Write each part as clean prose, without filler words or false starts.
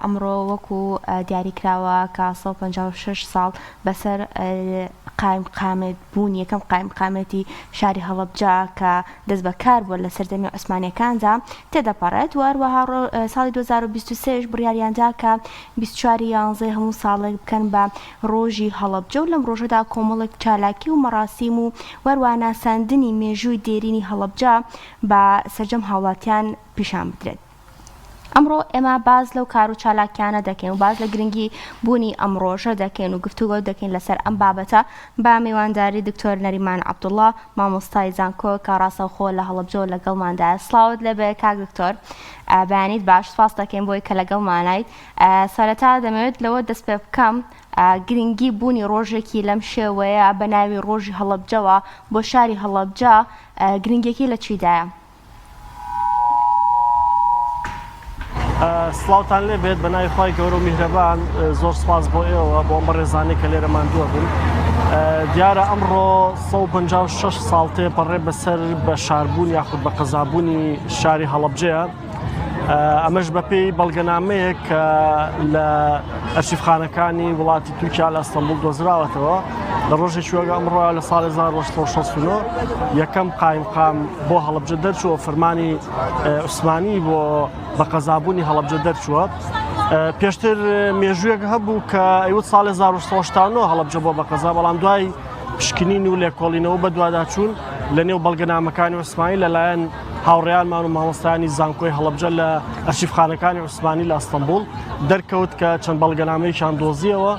ئەمڕۆ وەکو دیاریکراوە کە 156 ساڵ بەسەر قایمقامێت بوون یەکەم قایمقامێتی شاری هەڵەبجە کە دەست بەکار بووە لە سەردەمی عوسمانیەکاندا تێدەپەڕێت و هەروەها ساڵی 2023 بڕیاریاندا کە 24 یانزەی هەموو ساڵێک بکەن بە ڕۆژی هەڵەبجە و لەم ڕۆژەدا کۆمەڵێک چالاکی و مەراسیم و وەروە ناساندنی مێژووی دێرینی هەڵەبجە بە سەرجەم هاوڵاتیان پیشان بدرێت. ئەمڕۆ ئێمە باز لەو کار و چالاکیانە دەکەین و باز لە گرنگی بوونی ئەم ڕۆژە دەکەین و گفتوگۆ دەکەین لەسەر ئەم بابەتە با میوانداری دکتۆر نەریمان عەبدوڵڵا مامۆستای زانکۆ کە ڕاستەوخۆ لە هەڵەبجە و لەگەڵماندایە. سڵاوت لەبێ کاک دکتۆر، بەیانیت باش سپاس دەکەین بۆی کە لەگەڵمانایت. سەرەتا دەمەوێت لەوە دەست پێ بکەم گرنگی بوونی ڕۆژێکی لەم شێوەیە بە ناوی ڕۆژی هەڵەبجەوە بۆ شاری هەڵەبجە گرنگێکی لە چیدایە؟ سڵاوتان لێ بێت بە ناوی خوای گەورە و میهرەبان. زۆر سپاس بۆ ئێوە بۆ ئەمە ڕێزانەی کە لێرەمان دووە بن. دیارە ئەمڕۆ 156 ساڵ تێپەڕێ بەسەر بە شاربوون یاخود بە قەزابوونی شاری هەڵەبجەیە. ئەمەش بەپێی بەڵگەنامەیەک کە لە ئەرشیفخانەکانی وڵاتی تورکیا لە ئەستەمبول دۆزراوەتەوە لە ڕۆژێکی وەک ئەمڕۆ لە ساڵی 1969 یەکەم قایمقام بۆ هەڵەبجە دەرچووە، فەرمانی عوسمانی بۆ بە قەزابوونی هەڵەبجە دەرچووە. پێشتر مێژوویەک هەبوو کە ئەیوت ساڵی 1970 هەڵەبجە بۆ بە قەزا، بەڵام دوای پشکنین و لێکۆڵینەوە بە دوواداچوون لە نێو بەڵگەنامەکانی عوسمانی لەلایەن هاوڕێیانمان و مامۆستایانی زانکۆی هەڵەبجە لە ئەرشیفخانەکانی عوسمانی لە ئەستەمبول دەرکەوت کە چەند بەڵگەنامەیەکیان دۆزیەوە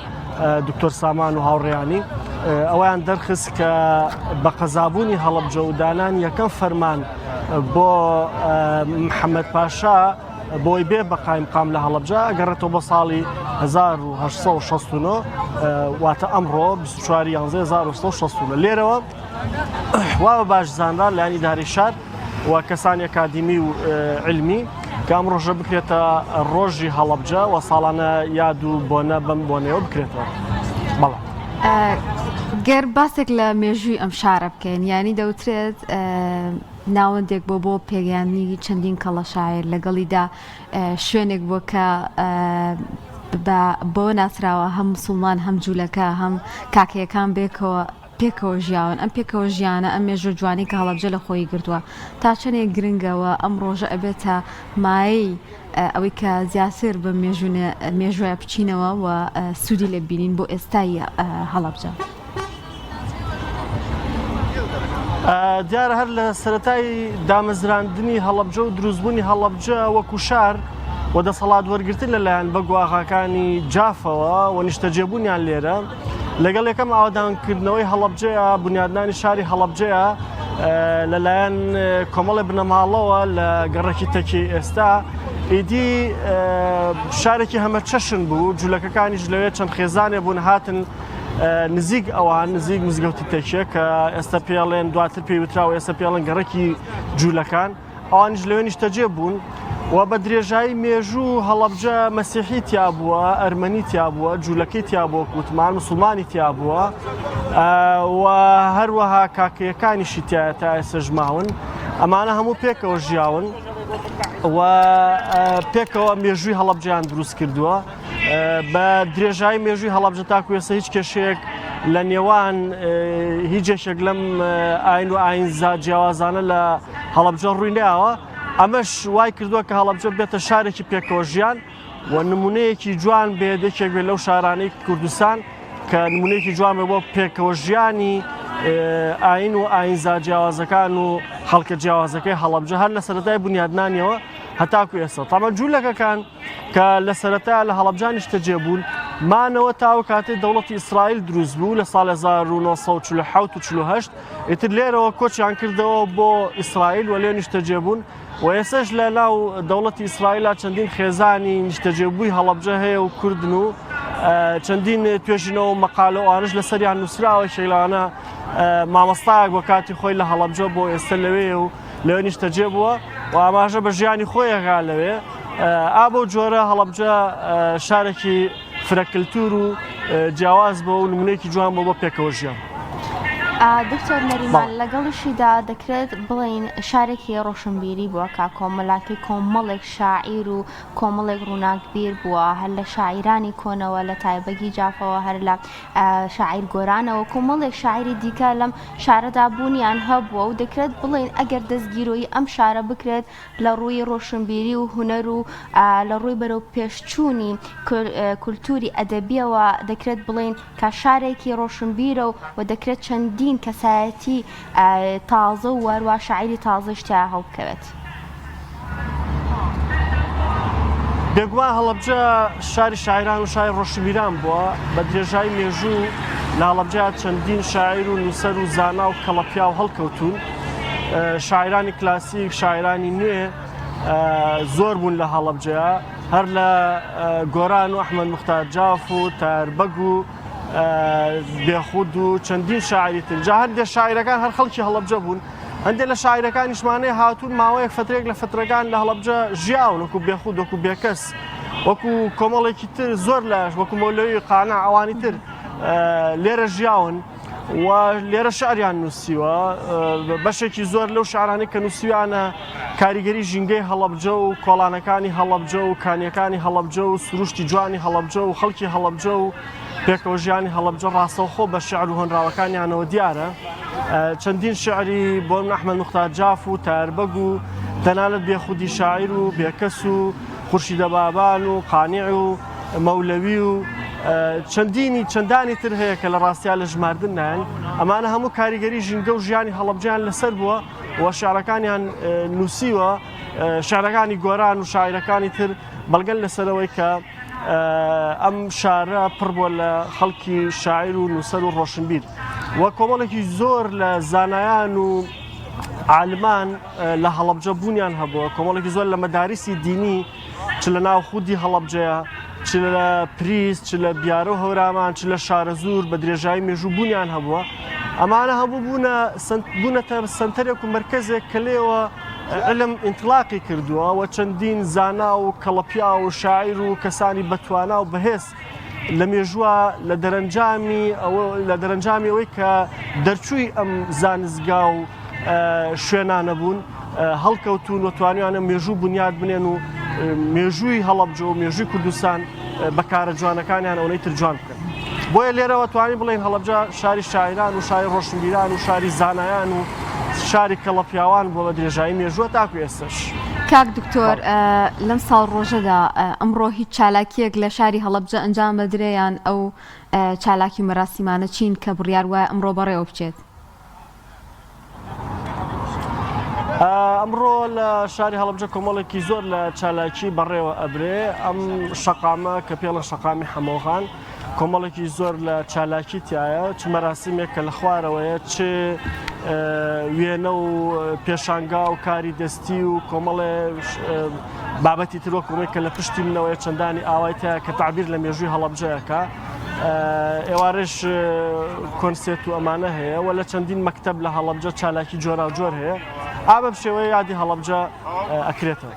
دکتۆر سامان و هاوڕێیانی. ئەویان دەرخست کە بە قەزابوونی هەڵەبجە و دانان یەکەم فەرمان بۆ محەممەد پاشا بۆی بێ بە قایمقام لە هەڵەبجە ئەگەڕێتەوە بە ساڵی 1869 واتە ئەمڕۆ 24 یانزەی 1960 لێرەوە وا باش زانرا لایەن ئیدارەی شار و کەسانی ئەکادیمی و علمی کە ئەم ڕۆژە بکرێتە ڕۆژی هەڵەبجە و ساڵانە یاد و بۆنە بەم بۆنەوە بکرێتەوە. بەڵام گەر باسێک لە مێژووی ئەم شارە بکەین، یانی دەوترێت ناوەندێک بۆ پێگەیانی چەندین کەڵە شاعر لەگەڵیدا شوێنێک بۆ کە بۆ ناسراوە هەم موسڵمان هەم جوولەکە هەم کاکەیەکان پێکەوە ژیاون. ئەم پێکەوە ژیانە ئەم مێژوە جوانی کە هەڵەبجە لە خۆی گرتووە تا چەندێک گرنگەوە ئەم ڕۆژە ئەبێتە مایەی ئەوەی کە زیاتر بە مێژوە بچینەوە و سوودی لێ بینین بۆ ئێستای هەڵەبجە. دیارە هەر لە سەرەتای دامەزراندنی هەڵەبجە و دروستبوونی هەڵەبجە وەکو شار و دەسەڵات وەرگرتن لەلایەن بەگواخەکانی جافەوە و نیشتەجێبوونیان لێرە لەگەڵ یەکەم ئاوادانکردنەوەی هەڵەبجەیە بنیادنانی شاری هەڵەبجەیە لەلایەن کۆمەڵی بنەماڵەوە لە گەڕێکی تەکی ئێستا ئیدی شارێکی هەمە چەشن بوو. جوولەکەکانیش لەوێ چەند خێزانێ بوون هاتن نزیک ئەوان نزیک مزگەوتی تەکیە کە ئێستا پێڵێن دواتر پێی وتراوە ئێستا پێڵێن گەڕێکی جوولەکان، ئەوانیش لەوێ نیشتەجێ بوون و بە درێژایی مێژوو هەڵەبجە مەسیحی تیا بووە، ئەرمەنی تیا بووە، جوولەکەی تیا بووە کوتمان موسڵمانی تیا بووە و هەروەها کاکەیەکانیشی تایە تا ئێستا ژماون. ئەمانە هەموو پێکەوە ژیاون و پێکەوە مێژووی هەڵەبجەیان دروست کردووە. بە درێژایی مێژووی هەڵەبجە تاکو ئێستا هیچ کێشەیەک لە نێوان هیچ جێشێک لەم ئاین و ئاینزا جیاوازانە لە هەڵەبجە ڕووی نەیەوە. ئەمەش وای کردووە کە هەڵەبجە بێتە شارێکی پێکەوە ژیان و نمونەیەکی جوان بێدێکێک بێت لەو شارانەی کوردستان کە نمونەیەکی جوان بێ بۆ پێکەوە ژیانی ئاین و ئاینزا جیاوازەکان و خەڵکە جیاوازەکەی هەڵەبجە هەر لە سەرەتای بنیادنانیەوە هەتاکو ئێستا. تامە جوولەکەکان کە لە سەرەتای لە هەڵەبجە نیشتەجێ بوون مانەوە تاوە کاتێ دەوڵەتی ئیسرائیل دروست بوو لە ساڵ 1947 و 48 ئیتر لێرەوە کۆچیان کردەوە بۆ ئیسرائیل و لێ نیشتەجێ بوون و ئێسش لە ناو دەوڵەتی ئیسرائیللا چەندین خێزانی نیشتەجێبووی هەڵەبجە هەیە و کوردن و چەندین توێژینەوە مەقالە ئەوانش لە سەریان نووسراوە شەیلانە مامۆستایەک بۆ کاتی خۆی لە هەڵەبجە بۆ ئێستا لەوێ و لەوێ نیشتەجێ بووە و ئاماژە بە ژیانی خۆیەکا لەوێ. ئابۆ جۆرە هەڵەبجە شارێکی فرەکلتور و جیاواز بۆ و نمونەیەکی جوان بۆ پێکەوە ژیان. دکتۆر نەریمان لەگەڵیشیدا دەکرێت بڵین شارێکی ڕۆشنبیری بووە کا کۆمەڵاکی کۆمەڵێک شاعیر و کۆمەڵێک ڕووناکبیر بووە هەر لە شاعیرانی کۆنەوە لە تایبەتی جافەوە هەر لە شاعیر گۆرانەوە کۆمەڵێک شاعری دیکە لەم شارەدا بوونیان هەبووە و دەکرێت بڵین ئەگەر دەستگیرۆی ئەم شارە بکرێت لە ڕووی ڕۆشنبیری و هونەر و لە ڕووی بەرەو پێشچوونی کولتوری ئەدەبیەوە دەکرێت بڵین کە شارێکی ڕۆشنبیرە و دەکرێت چەندین کەسایەتی تازە و وەروە شاعری تازەش تا هەڵبکەوێت. بێگومان هەڵەبجە شاری شاعران و شاری ڕۆشنبیران بووە بە درێژایی مێژوو لە هەڵەبجە چەندین شاعیر و نووسەر و زانا و کەڵەپیا و هەڵکەوتون شاعرانی کلاسیک شاعرانی نوێ زۆر بوون لە هەڵەبجەیە هەر لە گۆران و ئەحمەد موختار جاف و تاربەگ و بێخود و چەندین شاعری تر جا هەندێک شاعیرەکان هەر خەڵکی هەڵەبجە بوون هەندێک لە شاعیرەکانیشمانەیە هاتوون ماوەیەک فترێک لە فترەکان لە هەڵەبجە ژیاون وەکو بێخود وەکو بێکەس وەکو کۆمەڵێکی تر زۆر لەش وەکو مۆلەوی قانع ئەوانی تر لێرە ژیاون و لێرە شعریان نووسیوە بەشێکی زۆر لەو شعرانی کە نووسیویانە کاریگەری ژینگەی هەڵەبجە و کۆڵانەکانی هەڵەبجە و کانیەکانی هەڵەبجە و سروشتی جوانی هەڵەبجە و خەڵکی هەڵەبجە و پێکەوە ژیانی هەڵەبجە ڕاستەوخۆ بە شعر و هۆنراوەکانیانەوە دیارە چەندین شعری بۆ من ئەحمەد موختار جاف و تاربەگ و تەنانەت بێخودی شاعیر و بێکەس و خورشیدە بابان و قانیع و مەولەوی و چەندانی تر هەیە کە لە ڕاستیا لە ژماردن نایەن ئەمانە هەموو کاریگەری ژینگە و ژیانی هەڵەبجەیان لەسەر بووە و شعرەکانیان نووسیوە شعرەکانی گۆران و شاعیرەکانی تر بەڵگەن لەسەرەوەی کە ئەم شارە پڕ بووە لە خەڵکی شاعیر و نووسەر و ڕۆشنبیر وە کۆمەڵێکی زۆر لە زانایان و عالمان لە هەڵەبجە بوونیان هەبووە کۆمەڵێکی زۆر لە مەدارسی دینی چ لە ناوخودی هەڵەبجەیە چ لە پریس چ لە بیارە و هەورامان چ لە شارە زور بە درێژایی مێژوو بوونیان هەبووە ئەمانە هەموو بوونەتە سنتەرێک و مرکزێک کە لێوە علم ئینتلاقی کردووە و چەندین زانا و کەڵەپیا و شاعیر و کەسانی بەتوانا و بەهێز لە مێژووە لە دەرەنجامی ئەوەی کە دەرچووی ئەم زانستگا و شوێنانە بوون هەڵکەوتون و توانیانە مێژوو بنیاد بنێن و مێژووی هەڵەبجە و مێژووی کوردستان بەکارە جوانەکانیان ئەوەی تر جوان بکەن بۆیە لێرەوە توانی بڵێن هەڵەبجە شاری شاعران و شاری ڕۆشنبیران و شاری زانایان و شاری کەڵەپیاوان بۆ بە درێژایی مێژووە تاکو ئێستش کاک دکتۆر لەم ساڵ ڕۆژەدا ئەمڕۆ هیچ چالاکیەک لە شاری هەڵەبجە ئەنجام بدرێیان ئەو چالاکی مەراسیمانە چین کە بڕیار وایە ئەمڕۆ بەڕێوە بچێت ئەمڕۆ لە شاری هەڵەبجە کۆمەڵێکی زۆر لە چالاکی بەڕێوە ئەبرێ ئەم شەقامە کە پێڵە شەقامی حەمەوخان کۆمەڵێکی زۆر لە چالاکی تایە چ مەراسیمێک کە لە خوارەوەیە چ وێنە و پێشانگا و کاری دەستی و کۆمەڵێ بابەتی ترۆ کۆمێک کە لە پشتی منەوەی چەندانی ئاوای تایە کە تعبیر لە مێژووی هەڵەبجەیەکە ئێوارش کۆنسێت و ئەمانە هەیە و لە چەندین مەکتەب لە هەڵەبجە چالاکی جۆرا و جۆر هەیە ئابە بشێوەیە یادی هەڵەبجە ئەکرێتەوە.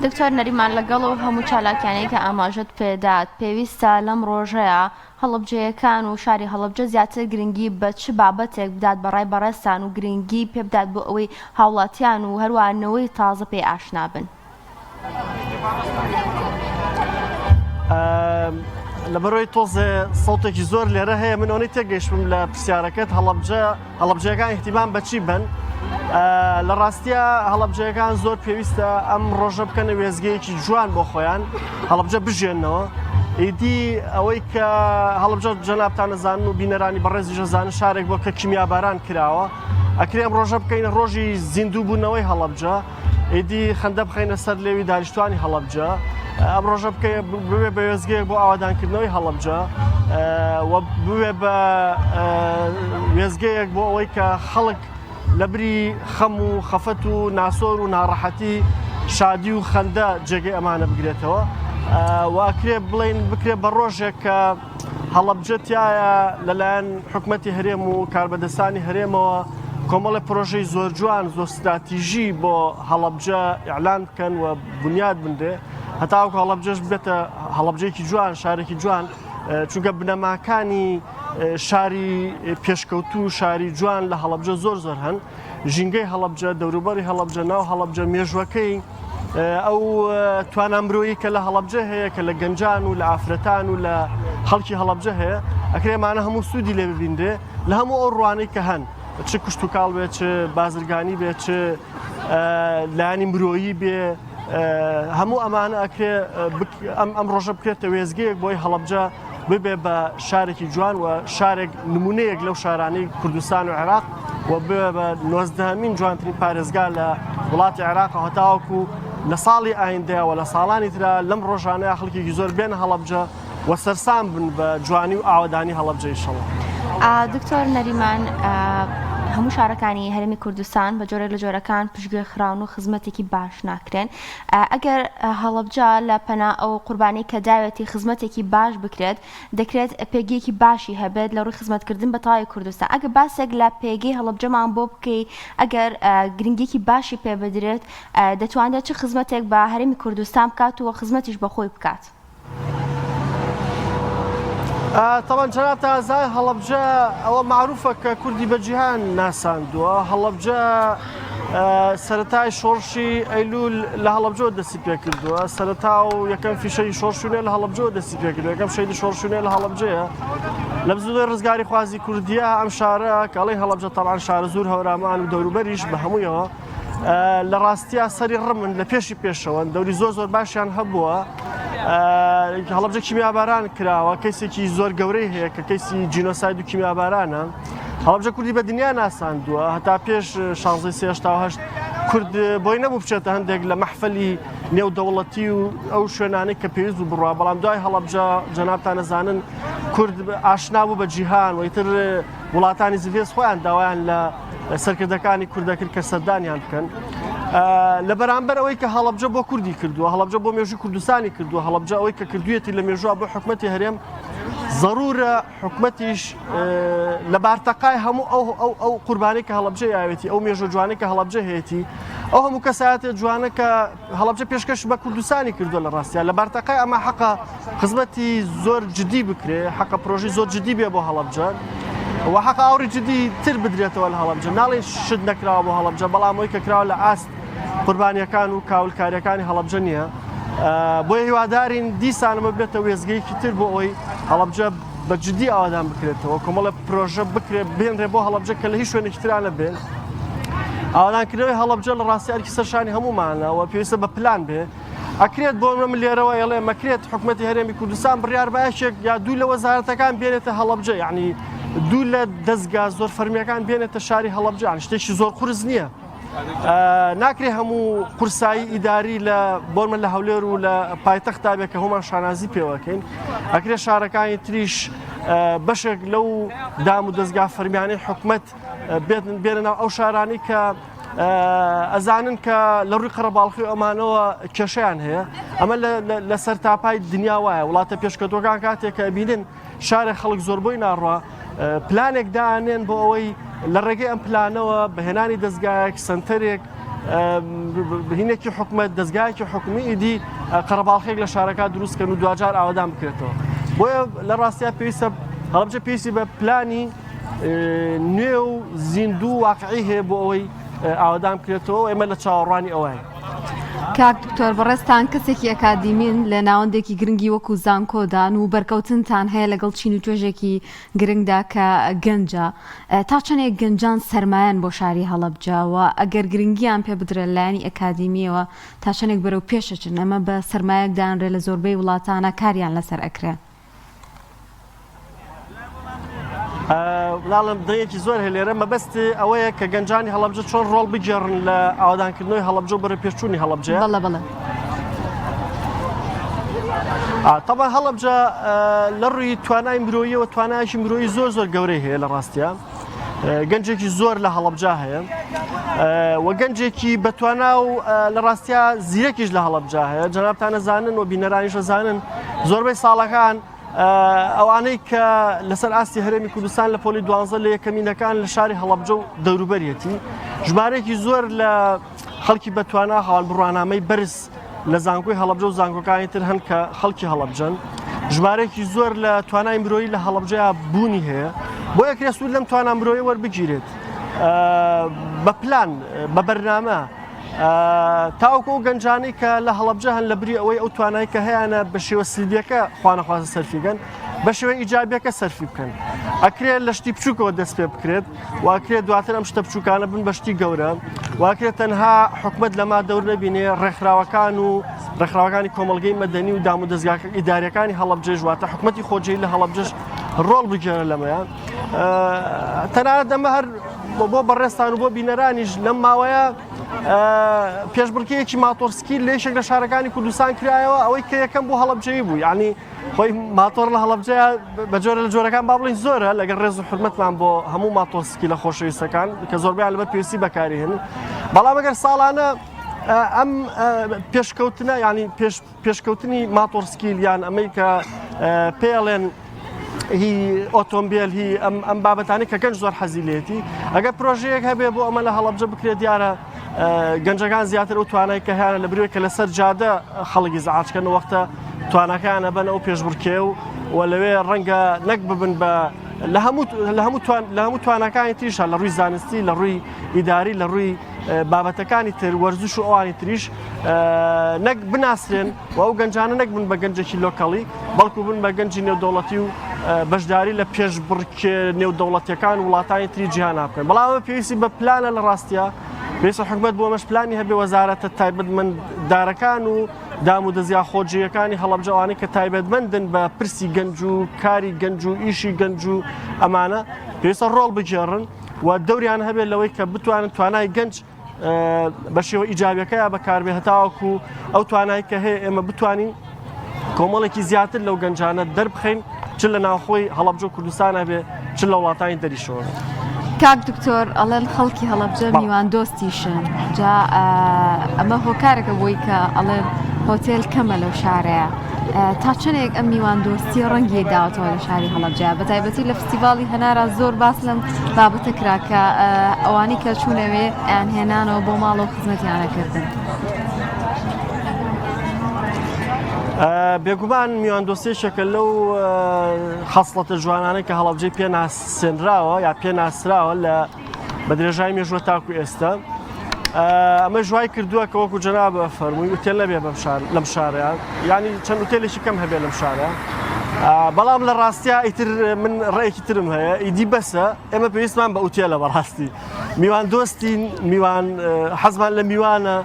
دکتۆر نەریمان لەگەڵ و هەموو چالاکیانەی کە ئاماژەت پێدات پێویستە لەم ڕۆژەیە هەڵەبجەیەکان و شاری هەڵەبجە زیاتر گرنگی بە چ بابەتێک بدات بەڕای بەڕێستان و گرنگی پێ بدات بۆ ئەوەی هاوڵاتیان و هەروانەوەی تازە پێی ئاشنا بن. لەبەرەوەی تۆزێ سەوتێکی زۆر لێرە هەیە من ئەوەی تێگەیشتم لە پرسیارەکەت هەڵەبجەکان احتیمام بەچی بن لە ڕاستیە هەڵەبجەکان زۆر پێویستە ئەم ڕۆژە بکەنە وێزگەیەکی جوان بۆ خۆیان هەڵەبجە بژێنەوە ئیدی ئەوەی کە هەڵەبجە جەنابتان نەزانن و بینەرانی بەڕێزی ژەزانن شارێک بۆ کە کیمیاباران کراوە ئەکرێ ئەم ڕۆژە بکەینە ڕۆژی زیندوو بوونەوەی هەڵەبجە ئیدی خەندە بخەینە سەر لێوی دانیشتوانی هەڵەبجە ئەم ڕۆژە بوێ بە وێزگەیەک بۆ ئاوادانکردنەوەی هەڵەبجە بوێ بە وێزگەیەک بۆ ئەوەی کە خەڵک لە بری خەم و خەفەت و ناسۆر و ناڕەحەتی شادی و خەندە جێگەی ئەمانە بگرێتەوە واکرێ بڵین بکرێ بە ڕۆژێک کە هەڵەبجە تایە لەلایەن حکومەتی هەرێم و کاربەدەستانی هەرێمەوە کۆمەڵی پرۆژەی زۆر جوان زۆر استراتیژی بۆ هەڵەبجە ئیعلان بکەن و بنیاد بندێ هەتاوەکو هەڵەبجەش بێتە هەڵەبجەیەکی جوان شارێکی جوان چونکە بنەماکانی شاری پێشکەوتو شاری جوان لە هەڵەبجە زۆر هەن ژینگەی هەڵەبجە دەوروبەری هەڵەبجە ناو هەڵەبجە مێژوەکەی ئەو توانە مرۆیی کە لە هەڵەبجە هەیە کە لە گەنجان و لە ئافرەتان و لە خەڵکی هەڵەبجە هەیە ئەکرێمانە هەموو سوودی لێ ببیندێ لە هەموو ئەو ڕوانەی کە هەن چ کشت و کاڵ بێت چ بازرگانی بێت چ لایانی مرۆیی بێ هەموو ئەمانە ئەکرێ ئەم ڕۆژە بکرێتە وێزگەیەک بۆی هەڵەبجە ببێ بە شارێکی جوان و شارێک نمونەیەک لەو شارانەی کوردستان و عێراق و ببێ بە 19مین جوانترین پارێزگا لە وڵاتی عێراق هەتاوەکو لە ساڵی ئایندەوە لە ساڵانی ترا لەم ڕۆژانەیە خەڵکێکی زۆر بێنە هەڵەبجە و سەرسام بن بە جوانی و ئاوەدانی هەڵەبجە ئینشەڵڵا. دکتۆر نەریمان هەموو شارەکانی هەرێمی کوردستان بە جۆرێک لە جۆرەکان پشتگوێ خراون و خزمەتێکی باش ناکرێن ئەگەر هەڵەبجە لە پەنا ئەو قوربانی کە داوێتی خزمەتێکی باش بکرێت دەکرێت پێگەیەکی باشی هەبێت لە ڕووی خزمەتکردن بە تاوای کوردستان ئەگەر باسێک لە پێگەی هەڵەبجەمان بۆ بکەی ئەگەر گرنگێکی باشی پێ بدرێت دەتوانێت چه خزمەتێک بە هەرێمی کوردستان بکات و خزمەتیش بەخۆی بکات. طبعا جناب تازای هەڵەبجە ئەوە معروفە کە کوردی بە جیهان ناساندووە هەڵەبجە سەرەتای شۆڕشی ئەیلول لە هەڵەبجە دەستی پێ کردووە سەرەتا و یەکەم فیشەی شۆڕشوونێ لە هەڵەبجە دەستی پێ کردووە یەکەم شەیدی شۆڕشوونێ لە هەڵەبجەیە لە بزودۆی ڕزگاری خوازی کوردیە ئەم شارە کە ئەڵێ هەڵەبجە تەڵان شارە زۆر هەورامان و دەوروبەریش بە هەموویەوە لە ڕاستیە سەری ڕمن لە پێشەوە دەوری زۆر باشیان هەبووە هەڵەبجە کیمیاباران کراوە کەسێکی زۆر گەورەی هەیە کە کەسی جینۆساید و کیمیابارانە هەڵەبجە کوردی بە دنیا ناساندووە هەتا پێش 16 کورد بۆی نەبوو بچێتە هەندێک لە مەحفەلی نێودەوڵەتی و ئەو شوێنانەی کە پێویست بوو بڕوا بەڵام دوای هەڵەبجە جەنابتان ئەزانن کورد ئاشنا بوو بە جیهان و ئیتر وڵاتانی زیڤێز خۆیان داوایان لە سەرکردەکانی کوردەکرد کە سەردانیان بکەن لە بەرامبەر ئەوەی کە هەڵەبجە بۆ کوردی کردووە هەڵەبجە بۆ مێژووی کوردستانی کردووە هەڵەبجە ئەوەی کە کردوویەتی لە مێژووە بۆ حکومەتی هەرێم ضرورە حکومەتیش لە بارتەقای هەموو ئەو قوربانەی کە هەڵەبجە یاوێتی ئەو مێژوە جوانەی کە هەڵەبجە هەیەی ئەو هەموو کەسایەتێ جوانە کە هەڵەبجە پێشکەش بە کوردستانی کردووە لە ڕاستیە لە بارتەقای ئەمە حەقە خزمەتی زۆر جدی بکرێ حەقە پرۆژی زۆر جدی بێ بۆ هەڵەبجە و حەقە ئاوری جدی تر بدرێتەوە لە هەڵەبجە ناڵێ شت نەکراوە بۆ هەڵەبجە بەڵام ئەوەی کە کراوە لە ئاست قوربانیەکان و کاولکاریەکانی هەڵەبجە نییە بۆیە هیوادارین دیسانەمە بێتە وێزگەیەکی تر بۆ ئەوەی هەڵەبجە بە جدی ئاوادان بکرێتەوە کۆمەڵە پرۆژە بکرێت بێنرێ بۆ هەڵەبجە کە لە هیچ شوێنێکی ترانە بێن ئاوادانکردنەوەی هەڵەبجە لە ڕاستی ئەرکی سەرشانی هەموومانەوە پێویستە بە پلان بێ ئەکرێت بۆ من لێرەوە ئەڵێ مەکرێت حکومەتی هەرێمی کوردستان بڕیار باشێک یا دوو لە وەزارەتەکان بێنێتە هەڵەبجە یعنی دوو لە دەستگا زۆر فەرمیەکان بێنێتە شاری هەڵەبجە شتێکی زۆر قورس نییە ناکرێ هەموو قورسایی ئیداری لە بۆمە لە هەولێر و لە پایتەختا بێت کە هەمومان شانازی پێوەکەین ئەکرێ شارەکانی تریش بەشێک لەو دام و دەستگا فەرمیانەی حکومەت بێنەوە ئەو شارانی کە ئەزانن کە لە ڕووی قەرەباڵخی ئەمانەوە کێشەیان هەیە ئەمە لە سەر تاپای دنیا وایە وڵاتە پێشکەوتەکان کاتێک کە بینن شارێک خەڵک زۆربەی ناڕوا پلانێک دانێن بۆ ئەوەی لە ڕێگەی ئەم پلانەوە بەهێنانی دەستگایەک سنتەرێک بهینێکی حکومەت دەستگایەکی حکومی ئیدی قەرەباڵخێک لە شارەکە دروستکەن و دوجار ئاوادان بکرێتەوە بۆیە لە ڕاستیە پێویستە هەڵەبجە پێویستی بە پلانی نوێ و زیندوو واقعی هەیە بۆ ئەوەی ئاوادان بکرێتەوە ئێمە لە چاوەڕوانی ئەوەیە. کاک دکتۆر بەڕێستان کەسێکی ئەکادیمین لە ناوەندێکی گرنگی وەکو زانکۆدان و بەرکەوتنتان هەیە لەگەڵ چین و توێژێکی گرنگدا کە گەنجە تا چەندێک گەنجان سەرمایەن بۆ شاری هەڵەبجەوە ئەگەر گرنگیان پێ بدرێت لایەنی ئەکادیمیەوە تا چەندێک بەرەو پێشەچن ئەمە بە سەرمایەکدانرێت لە زۆربەی وڵاتانە کاریان لەسەر ئەکرێت. لاڵم دەیەکی زۆر هەیە لێرە مەبەستی ئەوەیە کە گەنجانی هەڵەبجە چۆن ڕۆڵ بگێڕن لە ئاوادانکردنەوەی هەڵەبجە بەرە پێشچوونی هەڵەبجە. بەڵێ طبعا هەڵەبجە لە ڕووی توانای مرۆییەوە توانایشی مرۆیی زۆر گەورەی هەیە لە ڕاستیە گەنجێکی زۆر لە هەڵەبجە هەیە و گەنجێکی بەتوانا و لە ڕاستیە زیرەکیش لە هەڵەبجە هەیە جەنابتان ئەزانن و بینەرانیش ئەزانن زۆربەی ساڵەکان ئەوانەی کە لەسەر ئاستی هەرێمی کوردستان لە پۆلی 12 لە یەکەمینەکان لە شاری هەڵەبجە و دەوروبەریەتی ژمارەیەکی زۆر لە خەڵکی بەتوانا هاوڵ بڕوانامەی بەرز لە زانکۆی هەڵەبجە و زانکۆکانی تر هەن کە خەڵکی هەڵەبجەن ژمارەیەکی زۆر لە توانای مرۆیی لە هەڵەبجەیە بوونی هەیە بۆ یەکرێ سوود لەم توانای مرۆیی وەربگیرێت بە پلان بە بەرنامە تاوەکو ئەو گەنجانەی کە لە هەڵەبجە هەن لە بری ئەوەی ئەو توانایی کە هەیەە بە شێوە سلبیەکە خوانەخوازە سەرفیگەن بە شێوە ئیجابیەکە سەرفی بکەن ئەکرێت لە شتی بچووکەوە دەست پێ بکرێت واکرێت دواتر ئەم شتە بچووکانە بن بە شتی گەورە واکرێت تەنها حکومت لەما دەور نەبینێ ڕێکخراوەکان و ڕێکخراوەکانی کۆمەڵگەی مەدەنی و دام و دەستگاکە ئیداریەکانی هەڵەبجەش واتە حکومەتی خۆجێی لە هەڵەبجەش ڕۆڵ بگێڕە لەمەیان تەنانەت دەمە هەر بۆ بەڕێستان و بۆ بینەرانیش لەم ماوەیە پێشبڕکەیەکی ماتۆرسکی لێشێک لە شارەکانی کوردستان کرایەوە ئەوەی کە یەکەم بۆ هەڵەبجەیی بوو یعنی خۆی ماتۆر لە هەڵەبجەیە بە جۆرە لە جۆرەکان با بڵین زۆرە لەگەڵ ڕێز و حرمەتمان بۆ هەموو ماتۆرسکی لە خۆشەویستەکان کە زۆربیان لەبەر پێویستی بەکاری هێنن بەڵام ئەگەر ساڵانە ئەم پێشکەوتنە ینی پێشکەوتنی ماتۆرسکیل یان ئەمەی کە پێڵێن هی ئۆتۆمبیل هی ئەم بابەتانی کە گەنج زۆر حەزیلێتی ئەگەر پرۆژەیەک هەبێ بۆ ئەمە لە هەڵەبجە بکرێت دیارە گەنجەکان زیاتر ئەو توانای کە هیانە لە بروێ کە لەسەر جادە خەڵکی زەعاچکەن وەختە توانەکانە بن ئەو پێشبڕکێ و لەوێ ڕەنگە نەک ببن بە لە هەموو توانەکانی تریشە لە ڕووی زانستی لە ڕووی ئیداری لە ڕووی بابەتەکانی تر وەرزش و ئەوانی تریش نەک بناسرێن و ئەو گەنجانە نەک بن بە گەنجێکی لۆکەڵی بەڵکو بن بە گەنجی نێودەوڵەتی و بەشداری لە پێشبڕکێ نێودەوڵەتیەکان وڵاتانی تری جیهان بکەن بەڵام ئەمە پێویستی بە پلانە لە ڕاستیە پێویستە حکومەت بۆ ئەمەش پلانی هەبێ وەزارەتە تایبەتمەنددارەکان و دام و دەزیا خۆجیەکانی هەڵەبجەوانی کە تایبەتمەندن بە پرسی گەنج و کاری گەنج و ئیشی گەنج و ئەمانە پێویستە ڕۆڵ بگێڕن و دەوریان هەبێت لەوەی کە بتوانن توانای گەنج بە شێوە ئیجابیەکەیە بەکاربێ هەتاوەکو ئەو توانایی کە هەیە ئێمە بتوانین کۆمەڵێکی زیاتر لەو گەنجانە دەربخەین چ لە ناوخۆی هەڵەبجە و کوردستانە بێ چ لە وڵاتانی دەریشەوە. کاک دکتۆر ئەڵێن خەڵکی هەڵەبجە میوان دۆستیشن جا ئەمە هۆکارێکە بۆی کە ئەڵێن هۆتێل کەمە لەو شارەیە تا چەندێک ئەم میوان دۆستی ڕەنگی داوەتەوە لە شاری هەڵەبجە بە تایبەتی لە فستیڤاڵی هەنارە زۆر باس لەم بابەتە کرا کە ئەوانی کە چوونەوێ یان هێنانەوە بۆ ماڵ و خزمەتیانەکردن. بێگومان میوان دۆستێکێکە لەو خەسڵەتە جوانانەی کە هەڵەبجەی پێ ناسێنراوە یا پێ ناسراوە لە بە درێژای مێژوە تاکو ئێستا ئەمە ژوای کردووە کە وەکو جەنابە فەرمووی ئوتێل نەبێ لەم شارەیە ینی چەند ئوتێلێکی کەم هەبێت لەم شارە بەڵام لە ڕاستیا ئیتر من ڕێیەکی ترم هەیە ئیدی بەسە ئێمە پێویستمان بە ئوتێلە بەڕاستی میوان دۆستین میوان حەزمان لە میوانە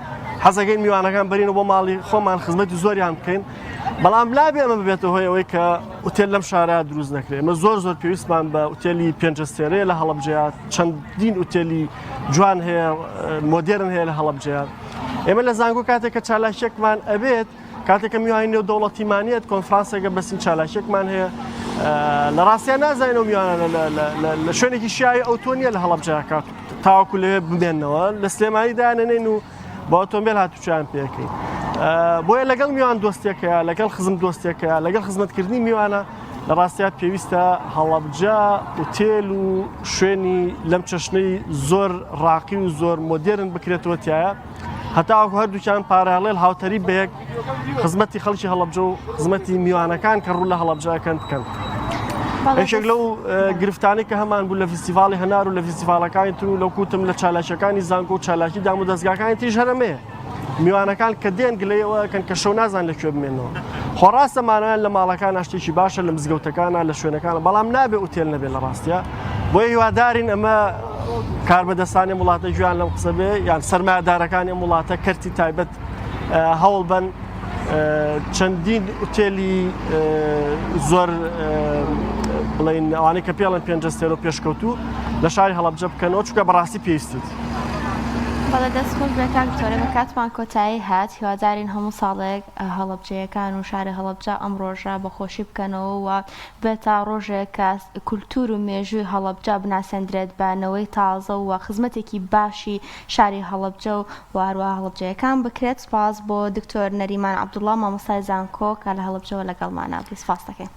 حەزەکەین میوانەکان بەرینەوە بۆ ماڵی خۆمان خزمەتی زۆریان بکەین بەڵام لابێ ئەمە ببێتەوە هۆی ئەوەی کە ئوتێل لەم شارە دروست نەکرێت ئمە زۆر پێویستمان بە ئوتێلی پێنجستێرەیە لە هەڵەبجەیە چەندین ئوتێلی جوان هەیە مۆدێرن هەیە لە هەڵەبجەیە ئێمە لە زانکۆ کاتێک کە چالاکیەکمان ئەبێت کاتێککە میوانی نێودەوڵەتیمانیت کۆنفرانسێکە بەسین چالاکیەکمان هەیە لە ڕاستیان نازانینەوە میوانە لە شوێنێکی شیایی ئەوتۆنیە لە هەڵەبجەیە کات تاوەکو لەوێ بمێنەوە لە سلێمانی دانێنین و بۆ ئۆتۆمبیل هاتوچیان پێەکەین بۆیە لەگەڵ میوان دۆستێکەیە لەگەڵ خزم دۆستێکەیە لەگەڵ خزمەتکردنی میوانە لە ڕاستیا پێویستە هەڵەبجە ئوتێل و شوێنی لەم چەشنەی زۆر ڕاقی و زۆر مۆدێرن بکرێتەوە تایە هەتاوەکو هەردووکیان پارالێل هاوتەری بەیەک خزمەتی خەڵکی هەڵەبجە و خزمەتی میوانەکان کە ڕوو لە هەڵەبجەکەن بکەن. یەکێک لەو گرفتانی کە هەمان بوو لە فستیڤاڵی هەنار و لە فستیڤالەکانی تر و لەو کوتم لە چالاکیەکانی زانکۆ و چالاکی دام و دەستگاکانی تریش هەرەمەیە میوانەکان کە دێن گلەیەوەکەن کە شەو نازان لەکوێ بمێنەوە خۆڕاستەمانیان لە ماڵەکان شتێکی باشە لە مزگەوتەکانە لە شوێنەکانە بەڵام نابێ ئوتێل نەبێت لە ڕاستیە بۆیە هیوادارین ئەمە کاربەدەستانی وڵاتە گویان لەم قسە بێ یان سەرمایەدارەکانی وڵاتە کەرتی تایبەت هەوڵ بن چەندین ئوتێلی زۆر بڵین ئەوانەی کە پێڵەن پێنجستێر و پێشکەوتوو لە شاری هەڵەبجە بکەنەوە چونکە بەڕاستی پێویستیت. بەڵێ دەست خۆش بێتان دکتۆرە بە کاتمان کۆتایی هات هیوادارین هەموو ساڵێک هەڵەبجەیەکان و شاری هەڵەبجە ئەم ڕۆژە بەخۆشی بکەنەوە و بێتە ڕۆژێک کە کولتور و مێژووی هەڵەبجە بناسەندرێت بەنەوەی تازە و خزمەتێکی باشی شاری هەڵەبجە و هەروەها هەڵەبجەیەکان بکرێت. سپاس بۆ دکتۆر نەریمان عەبدوڵڵا مامۆستای زانکۆ کە لە هەڵەبجەوە لەگەڵمانە. سپاس دەکەین.